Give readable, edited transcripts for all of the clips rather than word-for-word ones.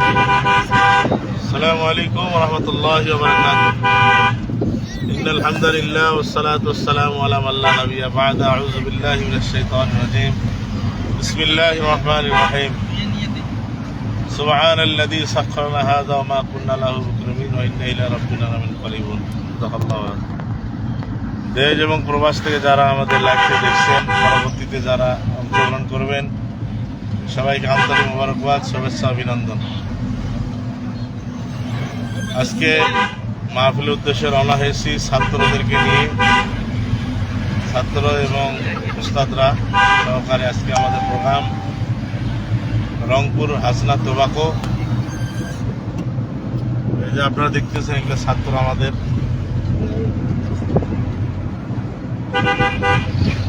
السلام عليكم ورحمة الله وبركاته. إن الحمد لله والصلاة والسلام على من لا نبي بعد. أعوذ بالله من الشيطان الرجيم. بسم الله الرحمن الرحيم. سبحان الذي سخر لنا هذا وما كنا له مقرنين وإنا إلى ربنا لمنقلبون. صدق الله. দেশ এবং প্রবাস থেকে যারা আমাদের লাইভে দেখছেন, পরবর্তীতে যারা অংশগ্রহণ করবেন, সবাইকে আন্তরিক মোবারকবাদ, শুভেচ্ছা, অভিনন্দন। আজকে মাহফিলের উদ্দেশ্যে রওনা হয়েছি ছাত্রদেরকে নিয়ে। ছাত্র এবং উস্তাদরা সহকারে আজকে আমাদের প্রোগ্রাম রংপুর হাসনা টোবাকো। এই যে আপনারা দেখতেছেন, এগুলো ছাত্র আমাদের।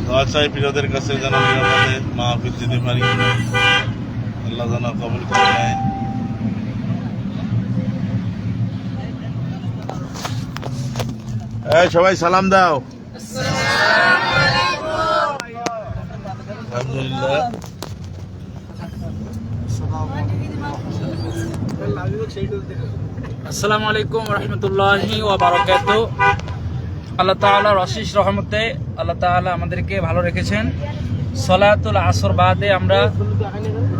দোয়া চাই প্রিয়দের কাছে যেন নিরাপদে মাহফিল যেতে পারি, আল্লাহ যেন কবুল করে নেয়। সবাই সালাম দাও। আলহামদুলিল্লাহ। আসসালামু আলাইকুম রহমতুল্লাহি ওয়া বারাকাতুহু। আল্লাহ তাআলার অশেষ রহমতে আল্লাহ তাআলা আমাদেরকে ভালো রেখেছেন। সলাতুল আসর বাদে আমরা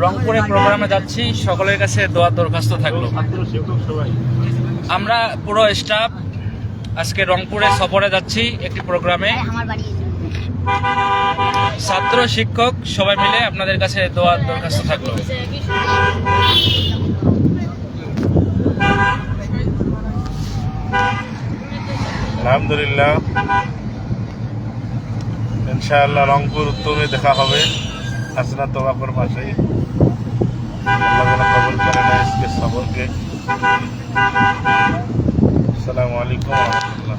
রংপুরে প্রোগ্রামে যাচ্ছি। সকলের কাছে দোয়া দরখাস্ত থাকলো। আমরা পুরো স্টাফ আজকে রংপুরে সফরে যাচ্ছি একটি প্রোগ্রামে। ছাত্র শিক্ষক সবাই মিলে আপনাদের কাছে দোয়া দরখাস্ত থাকলো। আলহামদুলিল্লাহ, ইনশাআল্লাহ রংপুর উত্তরে দেখা হবে, হাসনা তোবাকোর পাশেই। আল্লাহ কবুল করে নেয় আজকে সফরকে। আসসালামু আলাইকুম ওয়া রাহমাতুল্লাহ।